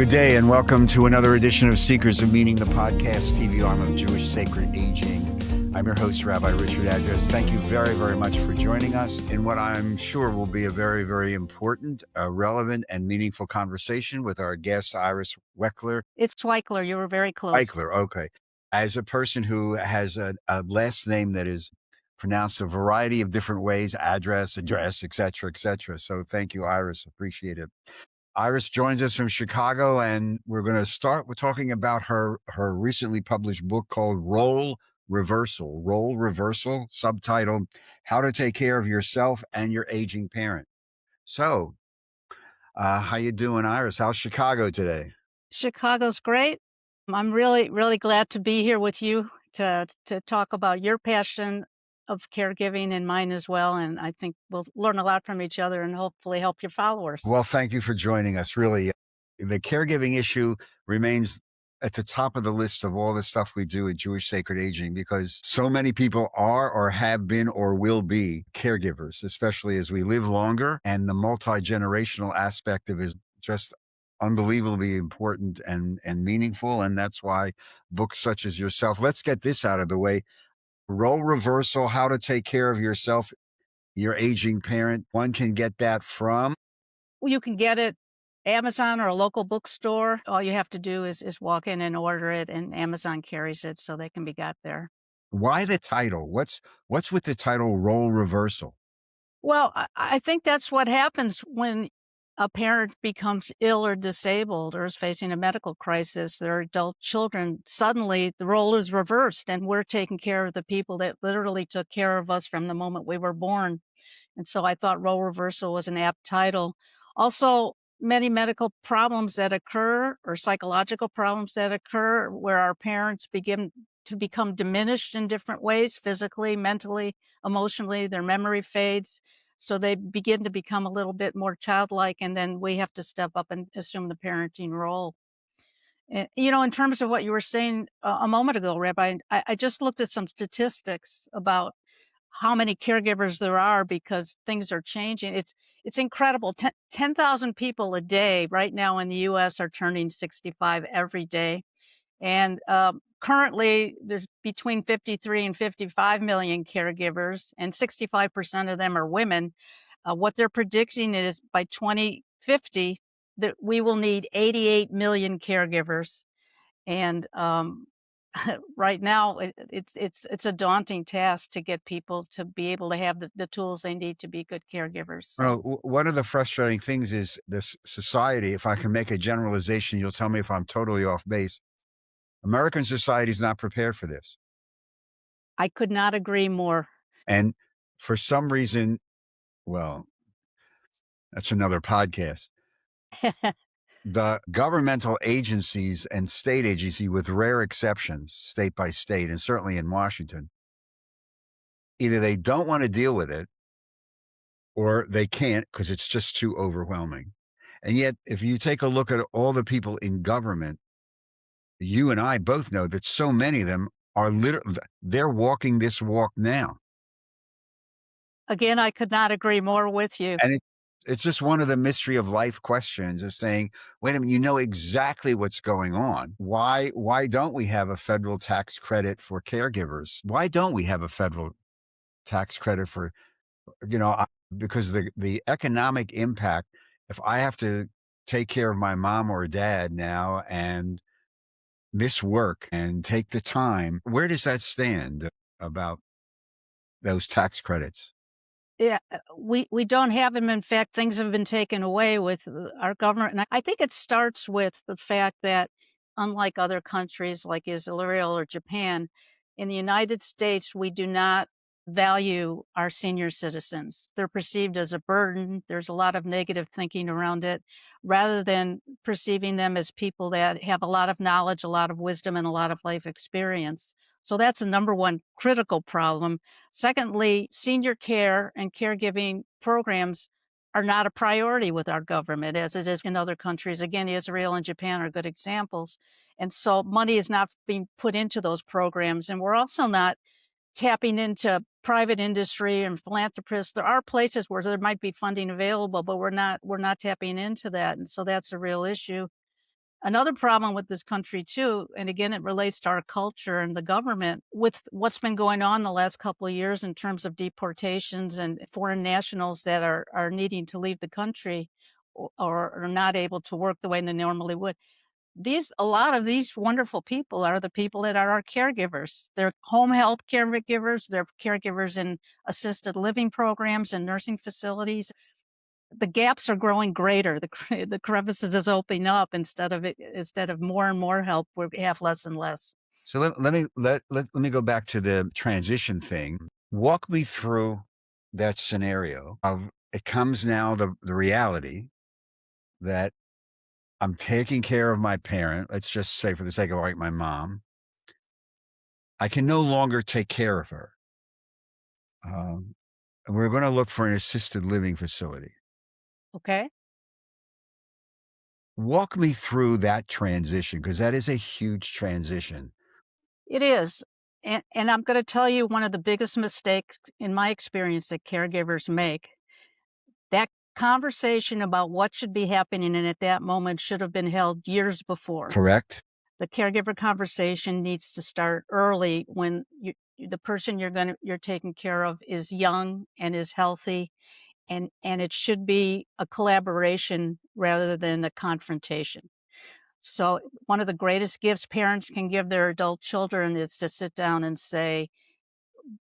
Good day and welcome to another edition of Seekers of Meaning, the podcast TV arm of Jewish Sacred Aging. I'm your host, Rabbi Richard Adras. Thank you very, very much for joining us in what I'm sure will be a very, very important, relevant, and meaningful conversation with our guest, Iris Waichler. It's Waichler. You were very close. Waichler, okay. As a person who has a last name that is pronounced a variety of different ways, address, et cetera. So thank you, Iris. Appreciate it. Iris joins us from Chicago, and we're going to start with talking about her recently published book called Role Reversal, subtitled How to Take Care of Yourself and Your Aging Parent. So, how you doing, Iris? How's Chicago today? Chicago's great. I'm really, really glad to be here with you to talk about your passion of caregiving and mine as well. And I think we'll learn a lot from each other and hopefully help your followers. Well, thank you for joining us. Really, the caregiving issue remains at the top of the list of all the stuff we do at Jewish Sacred Aging, because so many people are or have been or will be caregivers, especially as we live longer. And the multi-generational aspect of it is just unbelievably important and meaningful. And that's why books such as yourself, let's get this out of the way. Role Reversal, How to Take Care of Yourself, Your Aging Parent. One can get that from? You can get it Amazon or a local bookstore. All you have to do is walk in and order it, and Amazon carries it so they can be got there. Why the title? What's with the title Role Reversal? Well, I think that's what happens when a parent becomes ill or disabled or is facing a medical crisis, their adult children, suddenly the role is reversed and we're taking care of the people that literally took care of us from the moment we were born. And so I thought Role Reversal was an apt title. Also, many medical problems that occur or psychological problems that occur where our parents begin to become diminished in different ways, physically, mentally, emotionally, their memory fades. So they begin to become a little bit more childlike, and then we have to step up and assume the parenting role. In terms of what you were saying a moment ago, Rabbi, I just looked at some statistics about how many caregivers there are because things are changing. It's incredible. 10,000 people a day right now in the U.S. are turning 65 every day. And currently, there's between 53 and 55 million caregivers, and 65% of them are women. What they're predicting is by 2050 that we will need 88 million caregivers. And right now, it's a daunting task to get people to be able to have the tools they need to be good caregivers. So. Well, one of the frustrating things is this society, if I can make a generalization, you'll tell me if I'm totally off base. American society is not prepared for this. I could not agree more. And for some reason, well, that's another podcast. The governmental agencies and state agency, with rare exceptions, state by state, and certainly in Washington, either they don't want to deal with it or they can't because it's just too overwhelming. And yet, if you take a look at all the people in government, you and I both know that so many of them are literally, they're walking this walk now. Again, I could not agree more with you. And it's just one of the mystery of life questions of saying, wait a minute, you know exactly what's going on. Why don't we have a federal tax credit for caregivers? Why don't we have a federal tax credit for, because the economic impact, if I have to take care of my mom or dad now and miss work and take the time, where does that stand about those tax credits? Yeah, we don't have them. In fact, things have been taken away with our government. And I think it starts with the fact that unlike other countries like Israel or Japan, in the United States, we do not value our senior citizens. They're perceived as a burden. There's a lot of negative thinking around it, rather than perceiving them as people that have a lot of knowledge, a lot of wisdom, and a lot of life experience. So that's a number one critical problem. Secondly, senior care and caregiving programs are not a priority with our government as it is in other countries. Again, Israel and Japan are good examples. And so money is not being put into those programs. And we're also not tapping into private industry and philanthropists. There are places where there might be funding available, but we're not tapping into that. And so that's a real issue. Another problem with this country too, and again, it relates to our culture and the government, with what's been going on the last couple of years in terms of deportations and foreign nationals that are needing to leave the country or are not able to work the way they normally would. A lot of these wonderful people are the people that are our caregivers. They're home health caregivers, they're caregivers in assisted living programs and nursing facilities. The gaps are growing greater. The crevices is opening up instead of more and more help, we have less and less. So let me go back to the transition thing. Walk me through that scenario of it comes now the reality that I'm taking care of my parent. Let's just say for the sake of like my mom, I can no longer take care of her. Um, and we're going to look for an assisted living facility. Okay? Walk me through that transition because that is a huge transition. It is. And I'm gonna tell you one of the biggest mistakes in my experience that caregivers make. That conversation about what should be happening and at that moment should have been held years before. Correct? The caregiver conversation needs to start early when the person you're taking care of is young and is healthy, and it should be a collaboration rather than a confrontation. So one of the greatest gifts parents can give their adult children is to sit down and say,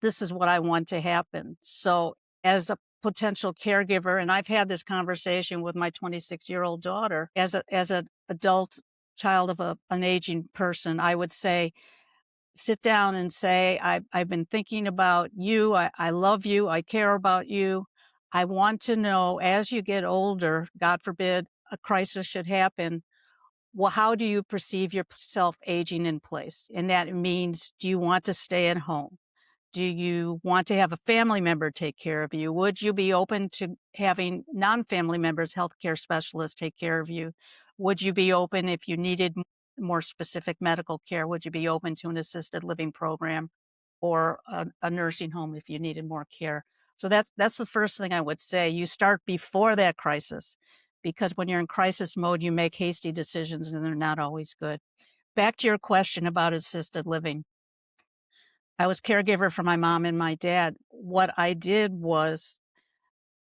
"This is what I want to happen." So as a potential caregiver, and I've had this conversation with my 26-year-old daughter, as an adult child of an aging person, I would say, sit down and say, I've been thinking about you. I love you. I care about you. I want to know as you get older, God forbid a crisis should happen, well, how do you perceive yourself aging in place? And that means, do you want to stay at home? Do you want to have a family member take care of you? Would you be open to having non-family members, healthcare specialists take care of you? Would you be open if you needed more specific medical care? Would you be open to an assisted living program or a nursing home if you needed more care? So that's the first thing I would say. You start before that crisis, because when you're in crisis mode, you make hasty decisions and they're not always good. Back to your question about assisted living. I was caregiver for my mom and my dad. What I did was,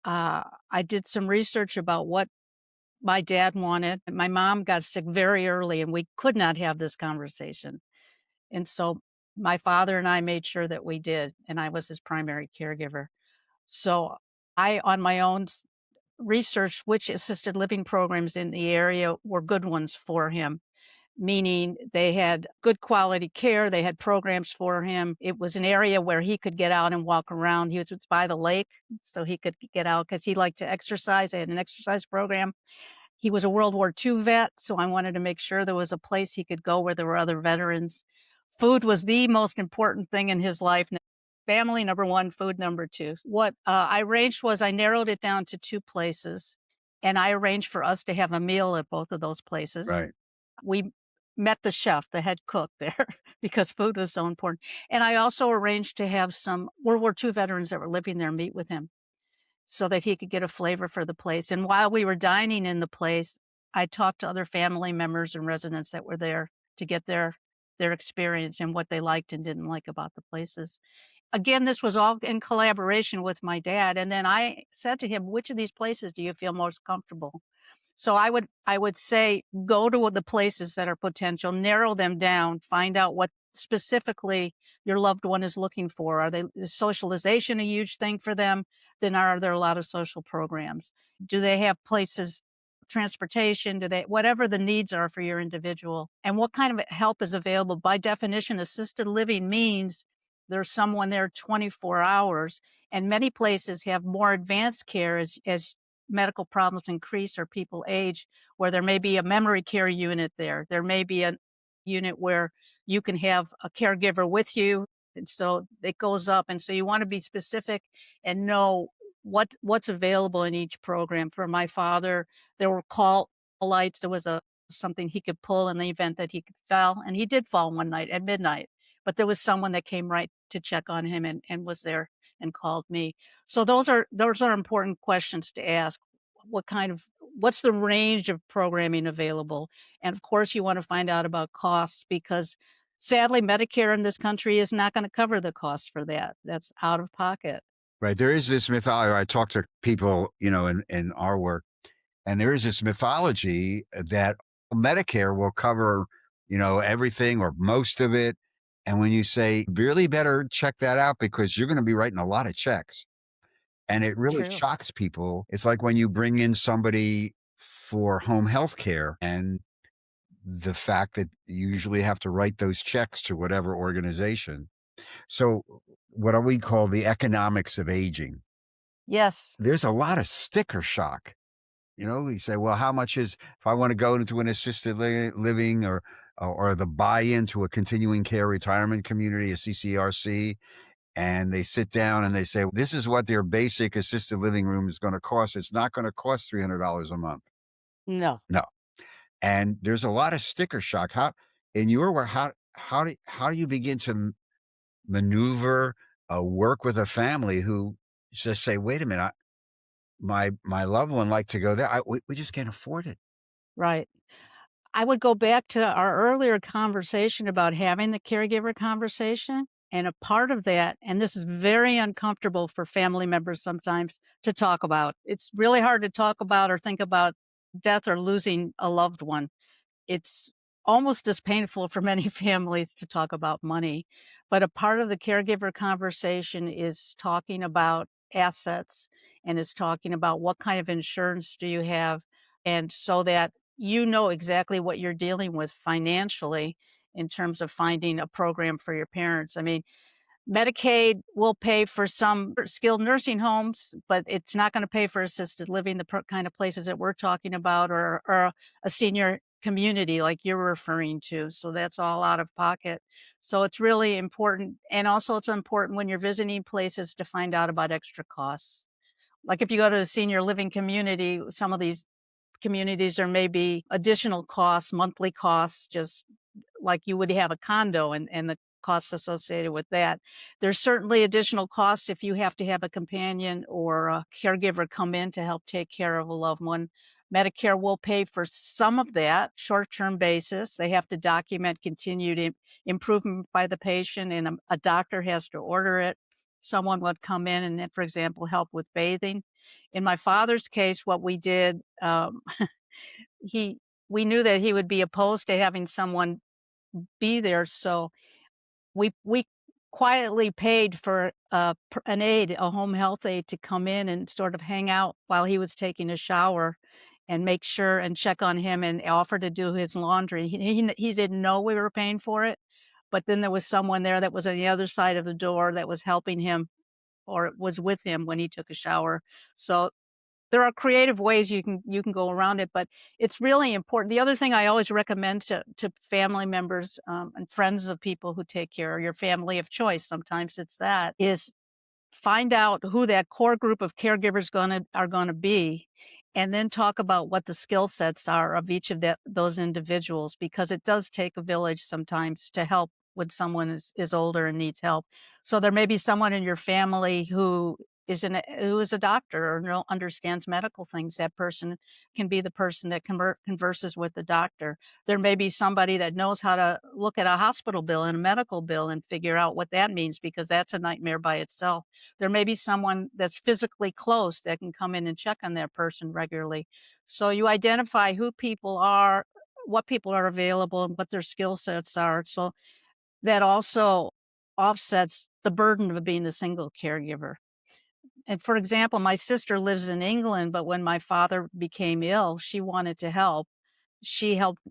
I did some research about what my dad wanted. My mom got sick very early, and we could not have this conversation. And so my father and I made sure that we did, and I was his primary caregiver. So I, on my own, researched which assisted living programs in the area were good ones for him, meaning they had good quality care, they had programs for him. It was an area where he could get out and walk around. It's by the lake, so he could get out because he liked to exercise. They had an exercise program. He was a World War II vet, so I wanted to make sure there was a place he could go where there were other veterans. Food was the most important thing in his life. Family, number one, food, number two. What I arranged was I narrowed it down to 2 places, and I arranged for us to have a meal at both of those places. Right. We met the chef, the head cook there, because food was so important, and I also arranged to have some World War II veterans that were living there meet with him so that he could get a flavor for the place, and while we were dining in the place, I talked to other family members and residents that were there to get their experience and what they liked and didn't like about the places. Again, this was all in collaboration with my dad, and then I said to him, "Which of these places do you feel most comfortable?" So I would say go to the places that are potential, narrow them down, find out what specifically your loved one is looking for. Is socialization a huge thing for them? Then are there a lot of social programs? Do they have places, transportation? Do they, whatever the needs are for your individual, and what kind of help is available? By definition, assisted living means there's someone there 24 hours, and many places have more advanced care as medical problems increase or people age, where there may be a memory care unit there. There may be a unit where you can have a caregiver with you. And so it goes up. And so you want to be specific and know what's available in each program. For my father, there were call lights. There was a something he could pull in the event that he fell. And he did fall one night at midnight. But there was someone that came right to check on him and was there and called me. So those are important questions to ask. what's the range of programming available? And of course, you want to find out about costs because sadly, Medicare in this country is not going to cover the cost for that. That's out of pocket. Right. There is this mythology. I talk to people, in our work, and there is this mythology that Medicare will cover, everything or most of it. And when you say, really better check that out because you're going to be writing a lot of checks. And it really True. shocks people. It's like when you bring in somebody for home health care and the fact that you usually have to write those checks to whatever organization. So, what do we call the economics of aging? Yes. There's a lot of sticker shock. You say, well, how much is if I want to go into an assisted living or the buy-in to a continuing care retirement community, a CCRC, and they sit down and they say, this is what their basic assisted living room is going to cost. It's not going to cost $300 a month. No. No. And there's a lot of sticker shock. How in your work, how do you begin to maneuver, work with a family who just say, wait a minute, my loved one like to go there. We just can't afford it. Right. I would go back to our earlier conversation about having the caregiver conversation. And a part of that, and this is very uncomfortable for family members sometimes to talk about. It's really hard to talk about or think about death or losing a loved one. It's almost as painful for many families to talk about money, but a part of the caregiver conversation is talking about assets and is talking about what kind of insurance do you have, and so that you know exactly what you're dealing with financially in terms of finding a program for your parents. I mean, Medicaid will pay for some skilled nursing homes, but it's not gonna pay for assisted living, the kind of places that we're talking about, or a senior community like you're referring to, so that's all out of pocket. So it's really important, and also it's important when you're visiting places to find out about extra costs. Like, if you go to a senior living community, some of these communities, there may be additional costs, monthly costs, just like you would have a condo and the costs associated with that. There's certainly additional costs if you have to have a companion or a caregiver come in to help take care of a loved one. Medicare will pay for some of that short-term basis. They have to document continued improvement by the patient, and a doctor has to order it. Someone would come in and, for example, help with bathing. In my father's case, what we did, he we knew that he would be opposed to having someone be there, so we quietly paid for, an aide, a home health aide to come in and sort of hang out while he was taking a shower and make sure and check on him and offer to do his laundry. He didn't know we were paying for it, but then there was someone there that was on the other side of the door that was helping him or was with him when he took a shower. So there are creative ways you can go around it, but it's really important. The other thing I always recommend to family members, and friends of people who take care of your family of choice, sometimes it's that, is find out who that core group of caregivers are gonna be, and then talk about what the skill sets are of each of those individuals, because it does take a village sometimes to help when someone is older and needs help. So there may be someone in your family who is a doctor or understands medical things. That person can be the person that converses with the doctor. There may be somebody that knows how to look at a hospital bill and a medical bill and figure out what that means, because that's a nightmare by itself. There may be someone that's physically close that can come in and check on that person regularly. So you identify who people are, what people are available, and what their skill sets are. So that also offsets the burden of being a single caregiver. And for example, my sister lives in England, but when my father became ill, she wanted to help. She helped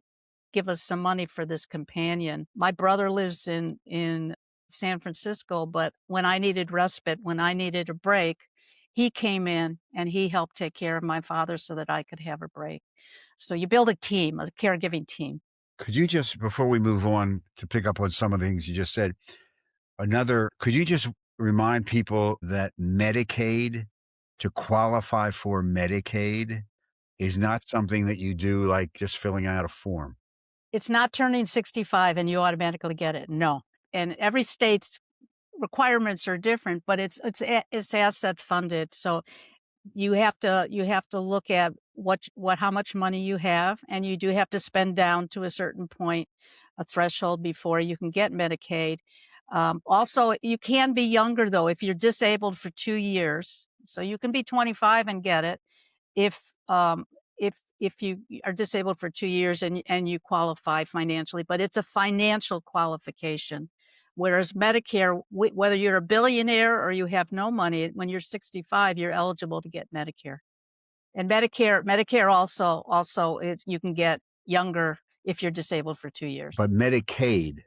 give us some money for this companion. My brother lives in San Francisco, but when I needed respite, when I needed a break, he came in and he helped take care of my father so that I could have a break. So you build a team, a caregiving team. Could you just, before we move on to pick up on some of the things you just said, could you just remind people that to qualify for Medicaid is not something that you do like just filling out a form? It's not turning 65 and you automatically get it. No. And every state's requirements are different, but it's asset funded. So you have to look at what how much money you have, and you do have to spend down to a certain point, a threshold before you can get Medicaid. Also, you can be younger though if you're disabled for 2 years. So you can be 25 and get it if, if you are disabled for 2 years and you qualify financially, but it's a financial qualification. Whereas Medicare, whether you're a billionaire or you have no money, when you're 65, you're eligible to get Medicare. And Medicare also is you can get younger if you're disabled for 2 years. But Medicaid,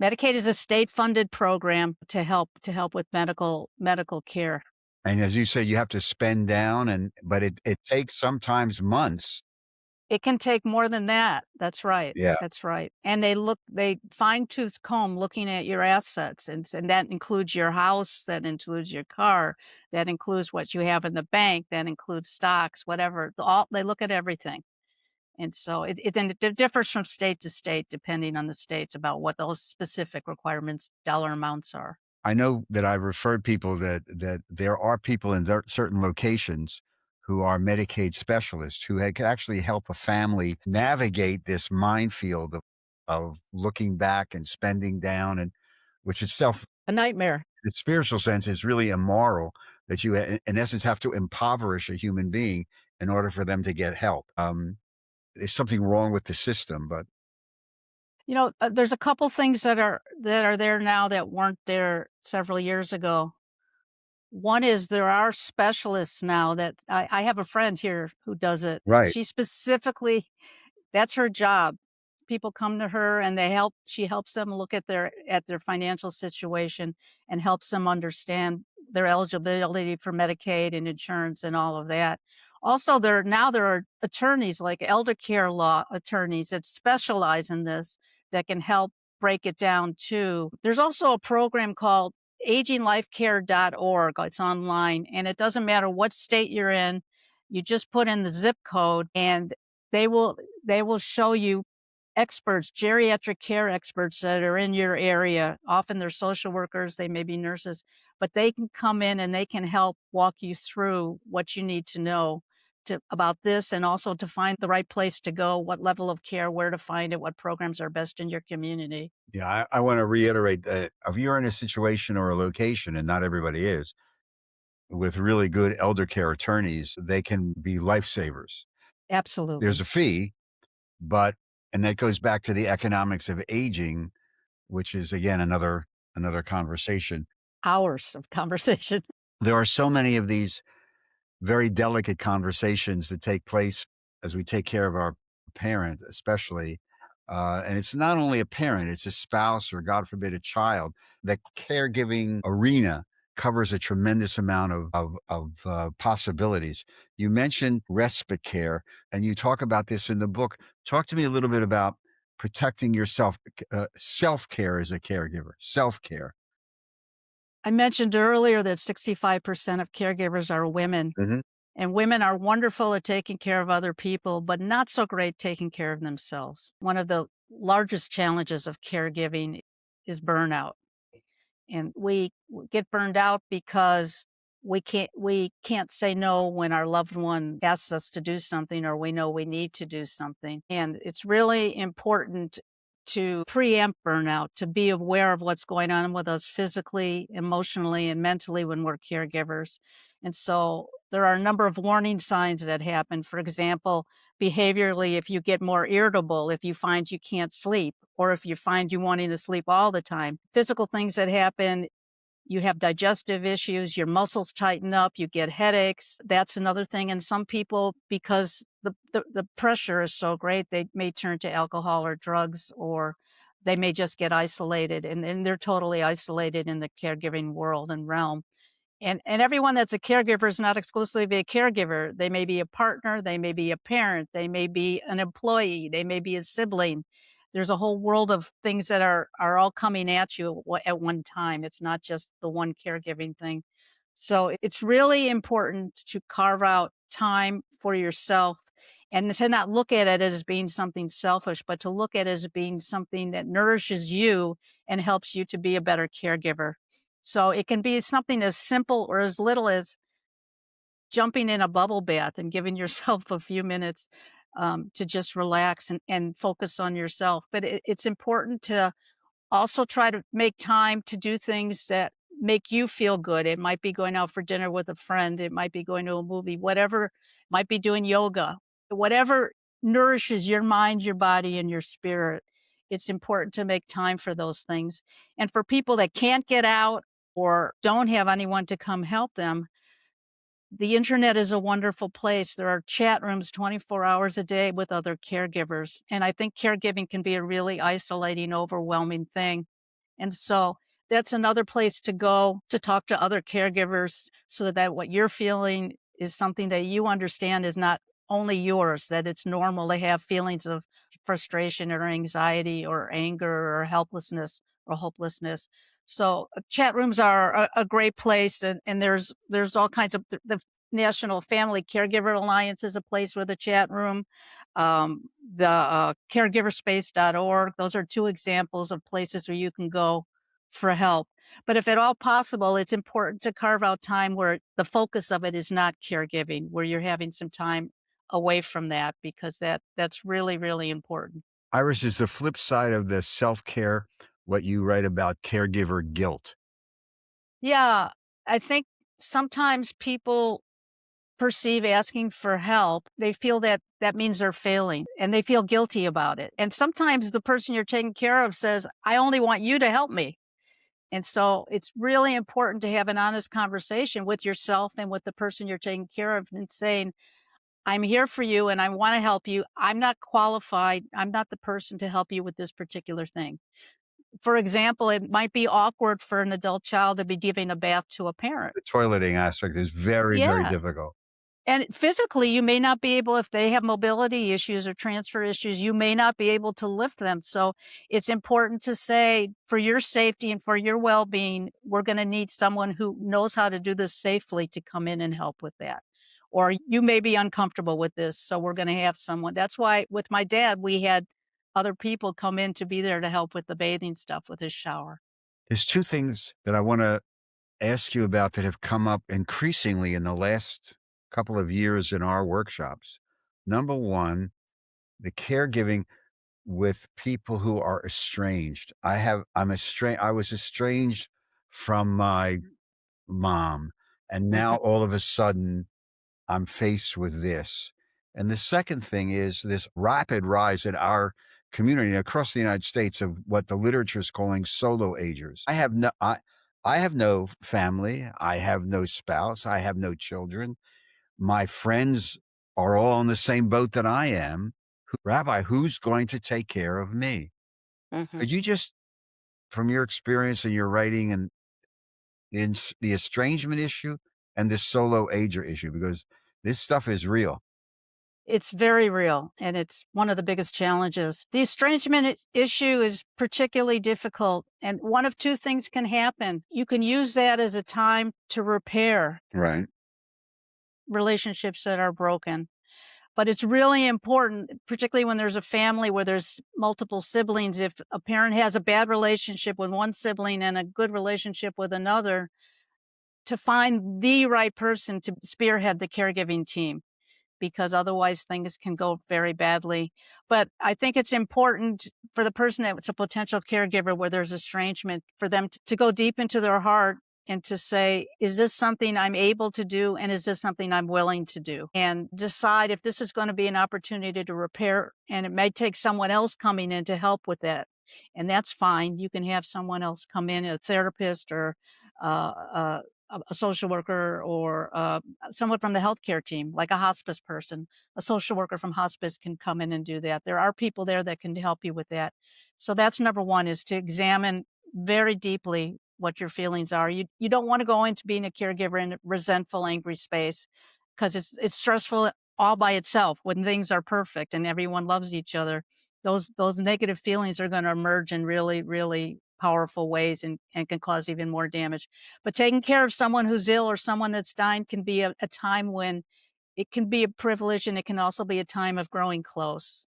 Medicaid is a state-funded program to help with medical care. and as you say, you have to spend down, but it takes sometimes months. It can take more than that. That's right. Yeah. That's right. And they fine-tooth comb looking at your assets, and that includes your house, that includes your car, that includes what you have in the bank, that includes stocks, whatever. They look at everything. And so it differs from state to state depending on the states about what those specific requirements, dollar amounts are. I know that I've referred people that there are people in certain locations who are Medicaid specialists who can actually help a family navigate this minefield of looking back and spending down, and which itself, A nightmare. in a spiritual sense, is really immoral, that you, in essence, have to impoverish a human being in order for them to get help. There's something wrong with the system, but There's a couple things that are there now that weren't there several years ago. One is there are specialists now that I have a friend here who does it. right. She specifically that's her job. People come to her and she helps them look at their financial situation and helps them understand their eligibility for Medicaid and insurance and all of that. Also, there are attorneys like elder care law attorneys that specialize in this that can help break it down too. There's also a program called aginglifecare.org. It's online and it doesn't matter what state you're in. You just put in the zip code and they will they will show you experts, geriatric care experts that are in your area. Often they're social workers, they may be nurses, but they can come in and they can help walk you through what you need to know about this and also to find the right place to go, what level of care, where to find it, what programs are best in your community. Yeah, I want to reiterate that if you're in a situation or a location, and not everybody is, with really good elder care attorneys, they can be lifesavers. There's Absolutely. a fee, but and that goes back to the economics of aging, which is again another conversation. Hours of conversation. There are so many of these very delicate conversations that take place as we take care of our parent, especially. And it's not only a parent, it's a spouse or, God forbid, a child. The caregiving arena covers a tremendous amount of possibilities. You mentioned respite care, and you talk about this in the book. Talk to me a little bit about protecting yourself, self care as a caregiver, self care. I mentioned earlier that 65% of caregivers are women. And women are wonderful at taking care of other people, but not so great taking care of themselves. One of the largest challenges of caregiving is burnout. And we get burned out because we can't say no when our loved one asks us to do something or we know we need to do something. And it's really important to preempt burnout, to be aware of what's going on with us physically, emotionally, and mentally when we're caregivers. And so there are a number of warning signs that happen. For example, behaviorally, if you get more irritable, if you find you can't sleep, or if you find you wanting to sleep all the time. Physical things that happen, you have digestive issues, your muscles tighten up, you get headaches. That's another thing. And some people, because the pressure is so great, they may turn to alcohol or drugs, or they may just get isolated and they're totally isolated in the caregiving world and realm. And everyone that's a caregiver is not exclusively a caregiver. They may be a partner, they may be a parent, they may be an employee, they may be a sibling. There's a whole world of things that are all coming at you at one time. It's not just the one caregiving thing. So it's really important to carve out time for yourself and to not look at it as being something selfish, but to look at it as being something that nourishes you and helps you to be a better caregiver. So it can be something as simple or as little as jumping in a bubble bath and giving yourself a few minutes, to just relax and focus on yourself. But it's important to also try to make time to do things that make you feel good. It might be going out for dinner with a friend, it might be going to a movie, whatever, might be doing yoga. Whatever nourishes your mind, your body, and your spirit, it's important to make time for those things. And for people that can't get out or don't have anyone to come help them, the internet is a wonderful place. There are chat rooms 24 hours a day with other caregivers, and I think caregiving can be a really isolating, overwhelming thing. And so that's another place to go to talk to other caregivers so that what you're feeling is something that you understand is not only yours, that it's normal to have feelings of frustration or anxiety or anger or helplessness or hopelessness. So chat rooms are a great place, and there's all kinds of the National Family Caregiver Alliance is a place with a chat room. The caregiverspace.org, those are two examples of places where you can go for help. But if at all possible, it's important to carve out time where the focus of it is not caregiving, where you're having some time away from that because that's really, really important. Iris, is the flip side of the self care what you write about caregiver guilt? Yeah, I think sometimes people perceive asking for help, they feel that that means they're failing and they feel guilty about it. And sometimes the person you're taking care of says, I only want you to help me. And so it's really important to have an honest conversation with yourself and with the person you're taking care of and saying, I'm here for you and I want to help you. I'm not qualified. I'm not the person to help you with this particular thing. For example, it might be awkward for an adult child to be giving a bath to a parent. The toileting aspect is very, very Yeah. difficult. And physically, you may not be able if they have mobility issues or transfer issues, you may not be able to lift them. So it's important to say, for your safety and for your well-being, we're gonna need someone who knows how to do this safely to come in and help with that. Or you may be uncomfortable with this, so we're gonna have someone. That's why with my dad, we had other people come in to be there to help with the bathing stuff with his shower. There's two things that I want to ask you about that have come up increasingly in the last couple of years in our workshops. Number one, the caregiving with people who are estranged. I was estranged from my mom, and now Mhm, all of a sudden I'm faced with this. And the second thing is this rapid rise in our community and across the United States of what the literature is calling solo agers. I have no family. I have no spouse. I have no children. My friends are all on the same boat that I am. Rabbi, who's going to take care of me? mhm. Could you just, from your experience and your writing and the estrangement issue and this solo ager issue, because this stuff is real. It's very real, and it's one of the biggest challenges. The estrangement issue is particularly difficult, and one of two things can happen. You can use that as a time to repair Right. relationships that are broken. But it's really important, particularly when there's a family where there's multiple siblings, if a parent has a bad relationship with one sibling and a good relationship with another, to find the right person to spearhead the caregiving team, because otherwise things can go very badly. But I think it's important for the person that's a potential caregiver where there's estrangement for them to go deep into their heart and to say, is this something I'm able to do? And is this something I'm willing to do? And decide if this is going to be an opportunity to repair. And it may take someone else coming in to help with that. And that's fine. You can have someone else come in, a therapist or a social worker or someone from the healthcare team, like a hospice person. A social worker from hospice can come in and do that. There are people there that can help you with that. So that's number one, is to examine very deeply what your feelings are. You don't want to go into being a caregiver in a resentful, angry space because it's stressful all by itself when things are perfect and everyone loves each other. Those negative feelings are going to emerge in really, really powerful ways and can cause even more damage. But taking care of someone who's ill or someone that's dying can be a time when it can be a privilege and it can also be a time of growing close.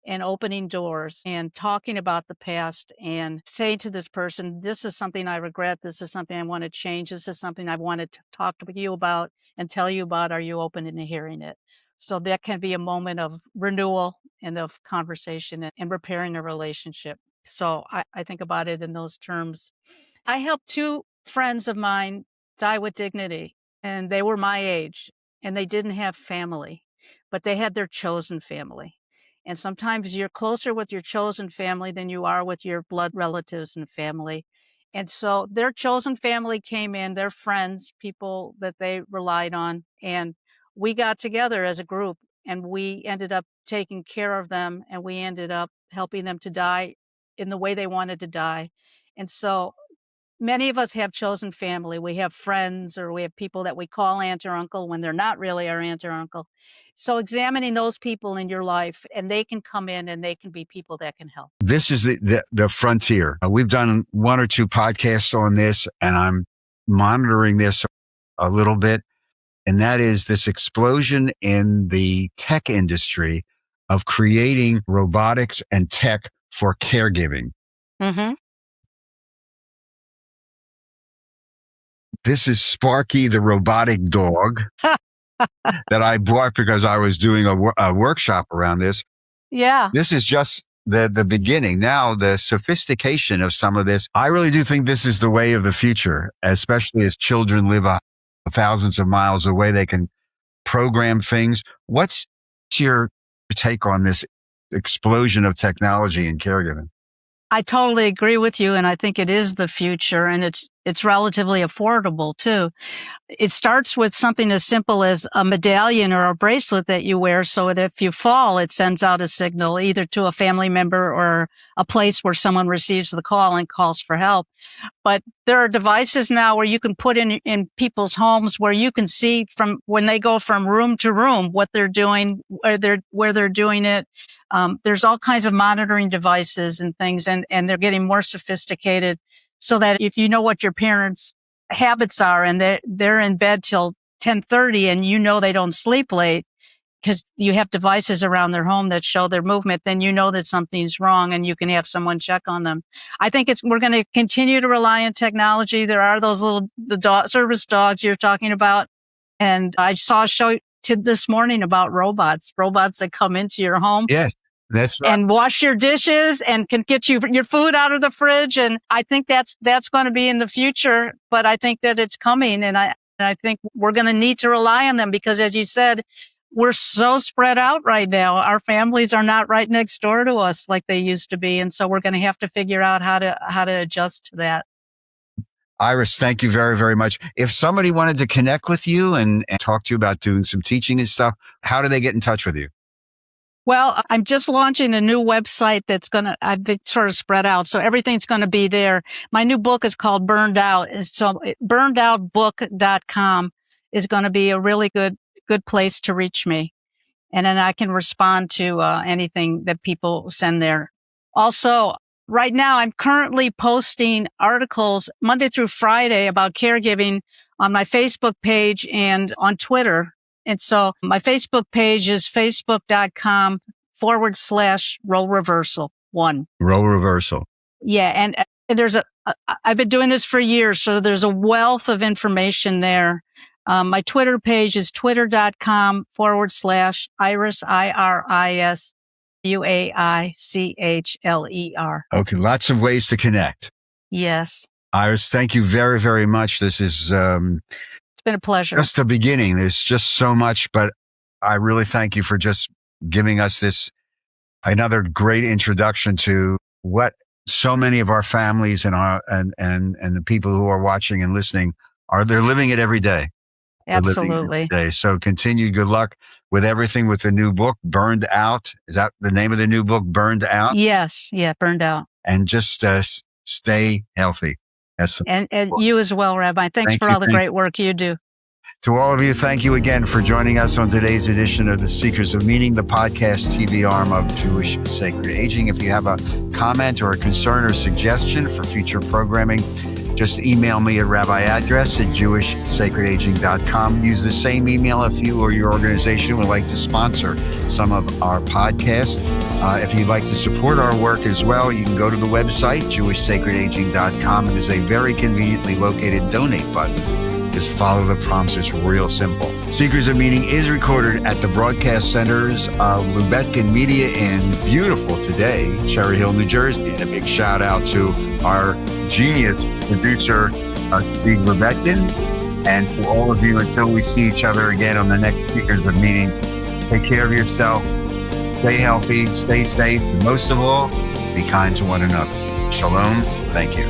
and opening doors and talking about the past and saying to this person, this is something I regret. This is something I want to change. This is something I wanted to talk to you about and tell you about. Are you open to hearing it? So that can be a moment of renewal and of conversation and repairing a relationship. So I think about it in those terms. I helped two friends of mine die with dignity, and they were my age, and they didn't have family, but they had their chosen family. And sometimes you're closer with your chosen family than you are with your blood relatives and family. And so their chosen family came in, their friends, people that they relied on, and we got together as a group and we ended up taking care of them and we ended up helping them to die in the way they wanted to die. And so many of us have chosen family. We have friends or we have people that we call aunt or uncle when they're not really our aunt or uncle. So examining those people in your life, and they can come in and they can be people that can help. This is the frontier. We've done one or two podcasts on this, and I'm monitoring this a little bit. And that is this explosion in the tech industry of creating robotics and tech for caregiving. Mm-hmm. This is Sparky, the robotic dog that I bought because I was doing a workshop around this. Yeah. This is just the beginning. Now, the sophistication of some of this, I really do think this is the way of the future, especially as children live thousands of miles away. They can program things. What's your take on this explosion of technology in caregiving? I totally agree with you, and I think it is the future, and it's relatively affordable too. It starts with something as simple as a medallion or a bracelet that you wear so that if you fall, it sends out a signal either to a family member or a place where someone receives the call and calls for help. But there are devices now where you can put in people's homes where you can see from when they go from room to room what they're doing, where they're doing it. There's all kinds of monitoring devices and things, and they're getting more sophisticated so that if you know what your parents' habits are and they're in bed till 10:30 and you know they don't sleep late, because you have devices around their home that show their movement, then you know that something's wrong and you can have someone check on them. I think we're going to continue to rely on technology. There are those service dogs you're talking about. And I saw a show this morning about robots that come into your home. Yes, that's right. And wash your dishes and can get you your food out of the fridge. And I think that's going to be in the future, but I think that it's coming. And I think we're going to need to rely on them because, as you said, we're so spread out right now. Our families are not right next door to us like they used to be. And so we're going to have to figure out how to adjust to that. Iris, thank you very, very much. If somebody wanted to connect with you and talk to you about doing some teaching and stuff, how do they get in touch with you? Well, I'm just launching a new website I've been sort of spread out. So everything's going to be there. My new book is called Burned Out. So burnedoutbook.com is going to be a really good place to reach me. And then I can respond to anything that people send there. Also, right now, I'm currently posting articles Monday through Friday about caregiving on my Facebook page and on Twitter. And so my Facebook page is facebook.com/role reversal 1. Role reversal. Yeah. And I've been doing this for years. So there's a wealth of information there. My Twitter page is twitter.com/Iris, IRISUAICHLER. Okay. Lots of ways to connect. Yes. Iris, thank you very, very much. This is, it's been a pleasure. Just the beginning. There's just so much, but I really thank you for just giving us another great introduction to what so many of our families and the people who are watching and listening they're living it every day. Absolutely. So continued good luck with everything with the new book, Burned Out. Is that the name of the new book, Burned Out? Yes. Yeah. Burned Out. And just stay healthy. And you as well, Rabbi. Thanks for all the great work you do. To all of you, thank you again for joining us on today's edition of The Seekers of Meaning, the podcast TV arm of Jewish Sacred Aging. If you have a comment or a concern or suggestion for future programming, just email me at rabbiaddress@jewishsacredaging.com. Use the same email if you or your organization would like to sponsor some of our podcasts. If you'd like to support our work as well, you can go to the website, jewishsacredaging.com, and there's a very conveniently located donate button. Just follow the prompts. It's real simple. Seekers of Meaning is recorded at the broadcast centers of Lubetkin Media in beautiful today, Cherry Hill, New Jersey. And a big shout out to our genius producer, Steve Lubetkin. And to all of you, until we see each other again on the next Seekers of Meaning, take care of yourself, stay healthy, stay safe, and most of all, be kind to one another. Shalom. Thank you.